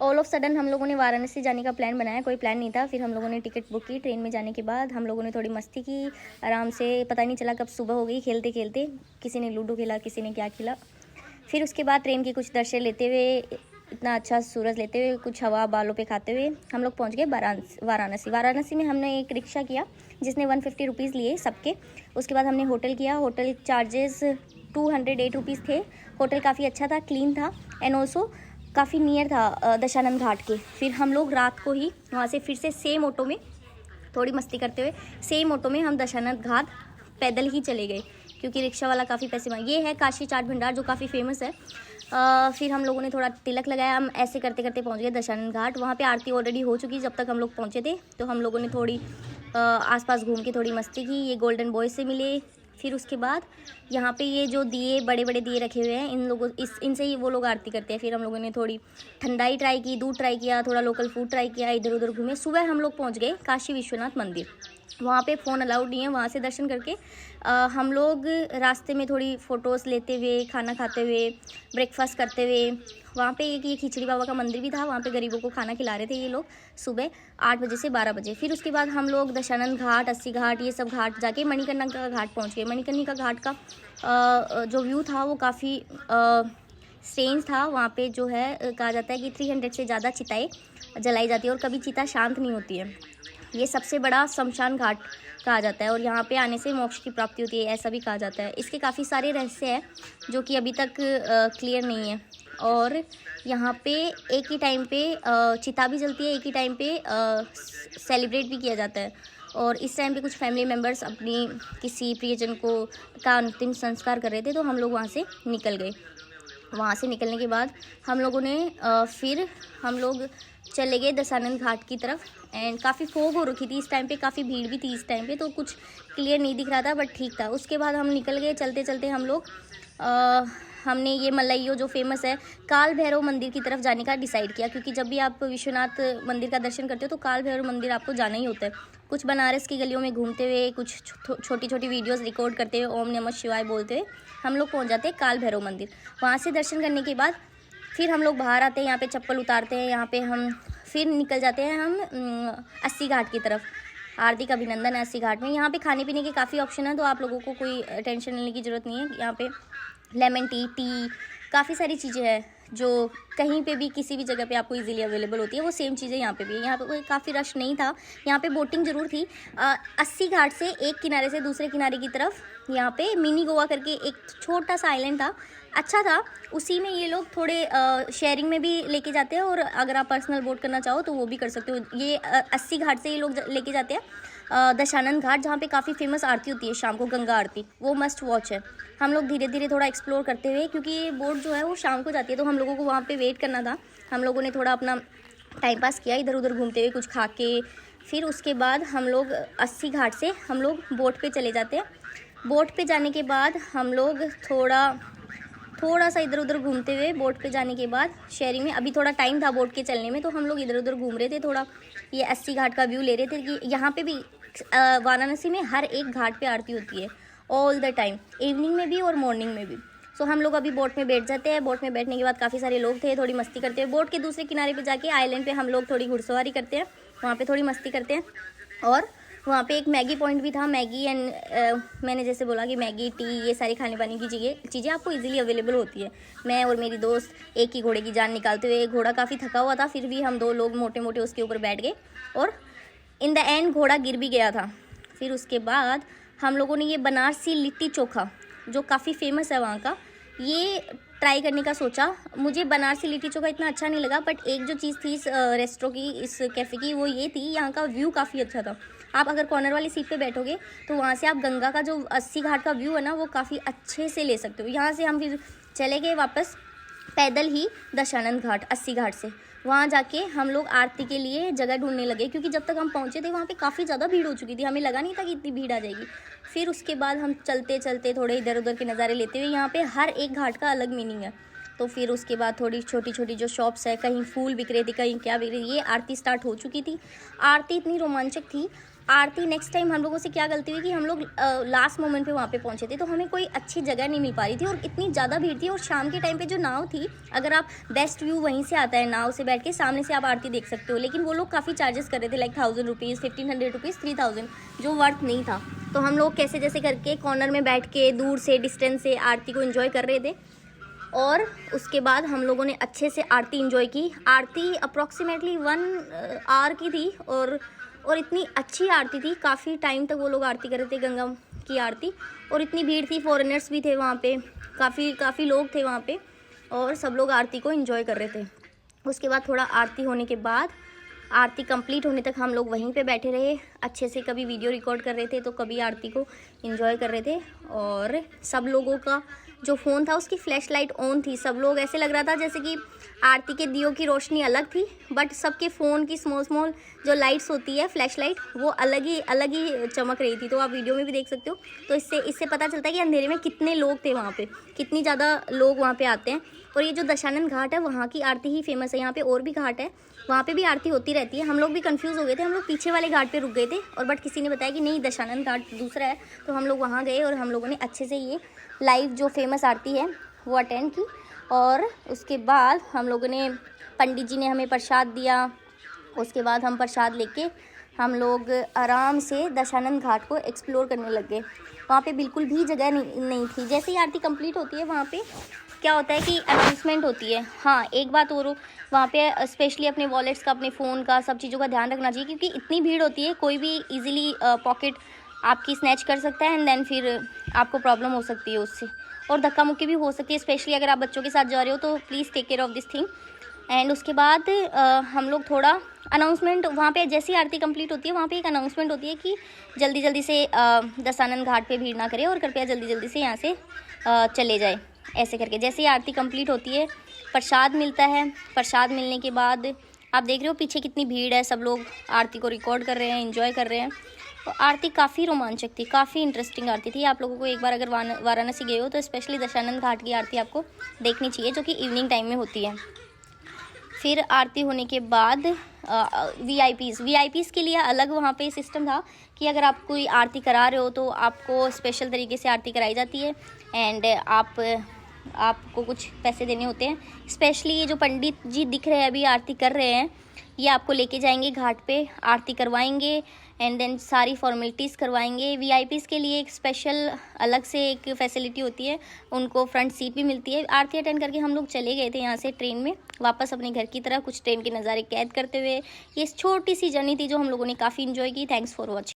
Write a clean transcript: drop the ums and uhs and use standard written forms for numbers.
All of sudden हम लोगों ने वाराणसी जाने का प्लान बनाया, कोई प्लान नहीं था। फिर हम लोगों ने टिकट बुक की। ट्रेन में जाने के बाद हम लोगों ने थोड़ी मस्ती की आराम से, पता नहीं चला कब सुबह हो गई खेलते खेलते। किसी ने लूडो खेला, किसी ने क्या खेला। फिर उसके बाद ट्रेन की कुछ दृश्य लेते हुए, इतना अच्छा सूरज लेते हुए, कुछ हवा बालों पे खाते हुए हम लोग पहुंच गए वाराणसी। वाराणसी में हमने एक रिक्शा किया जिसने 150 रुपीज़ लिए सबके। उसके बाद हमने होटल किया। होटल चार्जेस 208 रुपीज़ थे। होटल काफ़ी अच्छा था, क्लीन था एंड ऑल्सो काफ़ी नियर था दशानंद घाट के। फिर हम लोग रात को ही वहाँ से फिर से सेम ऑटो में थोड़ी मस्ती करते हुए सेम ऑटो में हम दशानंद घाट पैदल ही चले गए, क्योंकि रिक्शा वाला काफ़ी पैसे मांगे। ये है काशी चाट भंडार जो काफ़ी फेमस है। फिर हम लोगों ने थोड़ा तिलक लगाया। हम ऐसे करते करते पहुंच गए दशानंद घाट। वहाँ पे आरती ऑलरेडी हो चुकी जब तक हम लोग पहुँचे थे। तो हम लोगों ने थोड़ी आसपास घूम के थोड़ी मस्ती की। ये गोल्डन बॉय से मिले। फिर उसके बाद यहाँ पे ये जो दिए, बड़े बड़े दिए रखे हुए हैं, इन लोगों इनसे ही वो लोग आरती करते हैं। फिर हम लोगों ने थोड़ी ठंडाई ट्राई की, दूध ट्राई किया, थोड़ा लोकल फूड ट्राई किया, इधर उधर घूमे। सुबह हम लोग पहुँच गए काशी विश्वनाथ मंदिर। वहाँ पे फ़ोन अलाउड नहीं है। वहाँ से दर्शन करके हम लोग रास्ते में थोड़ी फ़ोटोज़ लेते हुए, खाना खाते हुए, ब्रेकफास्ट करते हुए, वहाँ पे एक ये खिचड़ी बाबा का मंदिर भी था। वहाँ पे गरीबों को खाना खिला रहे थे ये लोग सुबह 8 बजे से 12 बजे। फिर उसके बाद हम लोग दशानंद घाट, अस्सी घाट, ये सब घाट जाके मणिकर्णिका का घाट पहुँच गए। मणिकर्णिका घाट का जो व्यू था वो काफ़ी स्ट्रेंज था। वहाँ पे जो है कहा जाता है कि 300 से ज़्यादा चिताएँ जलाई जाती है और कभी चिता शांत नहीं होती है। ये सबसे बड़ा शमशान घाट कहा जाता है और यहाँ पे आने से मोक्ष की प्राप्ति होती है, ऐसा भी कहा जाता है। इसके काफ़ी सारे रहस्य हैं जो कि अभी तक क्लियर नहीं है। और यहाँ पे एक ही टाइम पे चिता भी जलती है, एक ही टाइम पे सेलिब्रेट भी किया जाता है। और इस टाइम पे कुछ फैमिली मेम्बर्स अपनी किसी प्रियजन को का अंतिम संस्कार कर रहे थे, तो हम लोग वहाँ से निकल गए। वहाँ से निकलने के बाद हम लोगों ने फिर हम लोग चले गए दशानंद घाट की तरफ। एंड काफ़ी फोग हो रखी थी इस टाइम पे, काफ़ी भीड़ भी थी इस टाइम पे, तो कुछ क्लियर नहीं दिख रहा था बट ठीक था। उसके बाद हम निकल गए। चलते चलते हम लोग हमने ये मल्लइयो जो फेमस है काल भैरव मंदिर की तरफ जाने का डिसाइड किया, क्योंकि जब भी आप विश्वनाथ मंदिर का दर्शन करते हो तो काल भैरव मंदिर आपको जाना ही होता है। कुछ बनारस की गलियों में घूमते हुए, कुछ छोटी छोटी वीडियोस रिकॉर्ड करते हुए, ओम नमः शिवाय बोलते हुए हम लोग पहुंच जाते हैं काल भैरव मंदिर। वहाँ से दर्शन करने के बाद फिर हम लोग बाहर आते हैं, यहाँ पे चप्पल उतारते हैं, यहाँ पे हम फिर निकल जाते हैं हम अस्सी घाट की तरफ। हार्दिक अभिनंदन है अस्सी घाट में। यहाँ पे खाने पीने के काफ़ी ऑप्शन है, तो आप लोगों को कोई टेंशन लेने की ज़रूरत नहीं है। यहाँ पे लेमन टी काफ़ी सारी चीज़ें हैं जो कहीं पे भी किसी भी जगह पे आपको इजीली अवेलेबल होती है, वो सेम चीज़ें यहाँ पे भी है। यहाँ पे कोई काफ़ी रश नहीं था। यहाँ पे बोटिंग ज़रूर थी। अस्सी घाट से एक किनारे से दूसरे किनारे की तरफ यहाँ पे मिनी गोवा करके एक छोटा सा आइलैंड था, अच्छा था। उसी में ये लोग थोड़े शेयरिंग में भी लेके जाते हैं, और अगर आप पर्सनल बोट करना चाहो तो वो भी कर सकते हो। ये अस्सी घाट से ये लोग लेके जाते हैं दशानंद घाट, जहाँ पे काफ़ी फेमस आरती होती है शाम को, गंगा आरती, वो मस्ट वॉच है। हम लोग धीरे धीरे थोड़ा एक्सप्लोर करते हुए, क्योंकि ये बोट जो है वो शाम को जाती है, तो हम लोगों को वहाँ पे वेट करना था। हम लोगों ने थोड़ा अपना टाइम पास किया इधर उधर घूमते हुए, कुछ खा के। फिर उसके बाद हम लोग अस्सी घाट से हम लोग बोट पे चले जाते हैं। बोट पे जाने के बाद हम लोग थोड़ा सा इधर उधर घूमते हुए, बोट पे जाने के बाद शेयरिंग में, अभी थोड़ा टाइम था बोट के चलने में, तो हम लोग इधर उधर घूम रहे थे, थोड़ा ये अस्सी घाट का व्यू ले रहे थे कि यहाँ पे भी वाराणसी में हर एक घाट पे आरती होती है ऑल द टाइम, इवनिंग में भी और मॉर्निंग में भी। सो हम लोग अभी बोट में बैठ जाते हैं। बोट में बैठने के बाद काफ़ी सारे लोग थे, थोड़ी मस्ती करते हैं। बोट के दूसरे किनारे पे जाके आइलैंड पे हम लोग थोड़ी घुड़सवारी करते हैं, वहाँ पे थोड़ी मस्ती करते हैं। और वहाँ पे एक मैगी पॉइंट भी था। मैगी एंड मैंने जैसे बोला कि मैगी, टी, ये सारी खाने पाने की चीज़ें आपको इजीली अवेलेबल होती है। मैं और मेरी दोस्त एक ही घोड़े की जान निकालते हुए, घोड़ा काफ़ी थका हुआ था, फिर भी हम दो लोग मोटे मोटे उसके ऊपर बैठ गए और इन द एंड घोड़ा गिर भी गया था। फिर उसके बाद हम लोगों ने ये बनारसी लिट्टी चोखा जो काफ़ी फेमस है वहाँ का, ये ट्राई करने का सोचा। मुझे बनारसी लिट्टी चोखा इतना अच्छा नहीं लगा, बट एक जो चीज़ थी इस रेस्टोरेंट की, इस कैफ़े की, वो ये थी, यहाँ का व्यू काफ़ी अच्छा था। आप अगर कॉर्नर वाली सीट पे बैठोगे तो वहाँ से आप गंगा का जो अस्सी घाट का व्यू है ना, वो काफ़ी अच्छे से ले सकते हो। यहाँ से हम फिर चले गए वापस पैदल ही दशानंद घाट, अस्सी घाट से। वहाँ जाके हम लोग आरती के लिए जगह ढूंढने लगे, क्योंकि जब तक हम पहुँचे थे वहाँ पे काफ़ी ज़्यादा भीड़ हो चुकी थी, हमें लगा नहीं था कि इतनी भीड़ आ जाएगी। फिर उसके बाद हम चलते चलते थोड़े इधर उधर के नज़ारे लेते हुए, यहाँ पे हर एक घाट का अलग मीनिंग है। तो फिर उसके बाद थोड़ी छोटी छोटी जो शॉप्स है, कहीं फूल बिक रहे थे, कहीं क्या बिक रही, ये आरती स्टार्ट हो चुकी थी। आरती इतनी रोमांचक थी, आरती नेक्स्ट टाइम हम लोगों से क्या गलती हुई कि हम लोग लास्ट मोमेंट पे वहाँ पे पहुँचे थे, तो हमें कोई अच्छी जगह नहीं मिल पा रही थी और इतनी ज़्यादा भीड़ थी। और शाम के टाइम पे जो नाव थी, अगर आप बेस्ट व्यू वहीं से आता है, नाव से बैठ के सामने से आप आरती देख सकते हो, लेकिन वो लोग काफ़ी चार्जेस कर रहे थे, लाइक 1000 रुपीज़, 1500 रुपीज़, 3000, जो वर्थ नहीं था। तो हम लोग कैसे जैसे करके कॉर्नर में बैठ के दूर से डिस्टेंस से आरती को एंजॉय कर रहे थे। और उसके बाद हम लोगों ने अच्छे से आरती एंजॉय की। आरती अप्रॉक्सीमेटली 1 आवर की थी और इतनी अच्छी आरती थी, काफ़ी टाइम तक वो लोग आरती कर रहे थे, गंगा की आरती। और इतनी भीड़ थी, फॉरेनर्स भी थे वहाँ पे, काफ़ी लोग थे वहाँ पे, और सब लोग आरती को एंजॉय कर रहे थे। उसके बाद थोड़ा आरती होने के बाद, आरती कंप्लीट होने तक हम लोग वहीं पे बैठे रहे, अच्छे से कभी वीडियो रिकॉर्ड कर रहे थे तो कभी आरती को एंजॉय कर रहे थे। और सब लोगों का जो फ़ोन था उसकी फ्लैश लाइट ऑन थी। सब लोग, ऐसे लग रहा था जैसे कि आरती के दियों की रोशनी अलग थी, बट सबके फ़ोन की स्मॉल जो लाइट्स होती है, फ्लैश लाइट, वो अलग ही चमक रही थी। तो आप वीडियो में भी देख सकते हो। तो इससे पता चलता है कि अंधेरे में कितने लोग थे वहाँ पे, कितनी ज़्यादा लोग वहाँ पे आते हैं। और ये जो दशानन घाट है, वहाँ की आरती ही फेमस है। यहाँ पे और भी घाट है, वहाँ पे भी आरती होती रहती है। हम लोग भी कंफ्यूज हो गए थे, हम लोग पीछे वाले घाट पे रुक गए थे, और बट किसी ने बताया कि नहीं, दशानन घाट दूसरा है। तो हम लोग वहाँ गए और हम लोगों ने अच्छे से ये लाइव जो फेमस आरती है वो अटेंड की। और उसके बाद हम लोगों ने, पंडित जी ने हमें प्रसाद दिया। उसके बाद हम प्रसाद लेके हम लोग आराम से दशानन घाट को एक्सप्लोर करने लग गए। वहाँ पे बिल्कुल भी जगह नहीं थी। जैसे ही आरती कंप्लीट होती है, वहाँ पे क्या होता है कि अनाउंसमेंट होती है। हाँ, एक बात और, वहाँ पे स्पेशली अपने वॉलेट्स का, अपने फ़ोन का, सब चीज़ों का ध्यान रखना चाहिए, क्योंकि इतनी भीड़ होती है, कोई भी इजीली पॉकेट आपकी स्नैच कर सकता है, एंड देन फिर आपको प्रॉब्लम हो सकती है उससे, और धक्का मुक्की भी हो सकती है। स्पेशली अगर आप बच्चों के साथ जा रहे हो तो please take care of this thing. And उसके बाद हम लोग थोड़ा अनाउंसमेंट, वहाँ पे जैसी आरती कंप्लीट होती है, वहाँ पे एक अनाउंसमेंट होती है कि जल्दी से दशानन घाट पे भीड़ ना करें और कृपया जल्दी से यहाँ से चले जाए, ऐसे करके। जैसे ही आरती कंप्लीट होती है, प्रसाद मिलता है। प्रसाद मिलने के बाद आप देख रहे हो पीछे कितनी भीड़ है, सब लोग आरती को रिकॉर्ड कर रहे हैं, एंजॉय कर रहे हैं। तो आरती काफ़ी रोमांचक थी, काफ़ी इंटरेस्टिंग आरती थी। आप लोगों को एक बार अगर वाराणसी गए हो तो स्पेशली दशानन घाट की आरती आपको देखनी चाहिए, जो कि इवनिंग टाइम में होती है। फिर आरती होने के बाद वीआईपीज़ के लिए अलग वहाँ पे सिस्टम था कि अगर आप कोई आरती करा रहे हो तो आपको स्पेशल तरीके से आरती कराई जाती है, एंड आपको कुछ पैसे देने होते हैं। स्पेशली ये जो पंडित जी दिख रहे हैं अभी आरती कर रहे हैं, ये आपको लेके जाएंगे घाट पे, आरती करवाएंगे, एंड देन सारी फॉर्मेलिटीज़ करवाएंगे। वीआईपीज़ के लिए एक स्पेशल अलग से एक फैसिलिटी होती है, उनको फ्रंट सीट भी मिलती है। आरती अटेंड करके हम लोग चले गए थे यहाँ से ट्रेन में वापस अपने घर की तरह, कुछ ट्रेन के नज़ारे कैद करते हुए। ये छोटी सी जर्नी थी जो हम लोगों ने काफ़ी इन्जॉय की। Thanks for watching.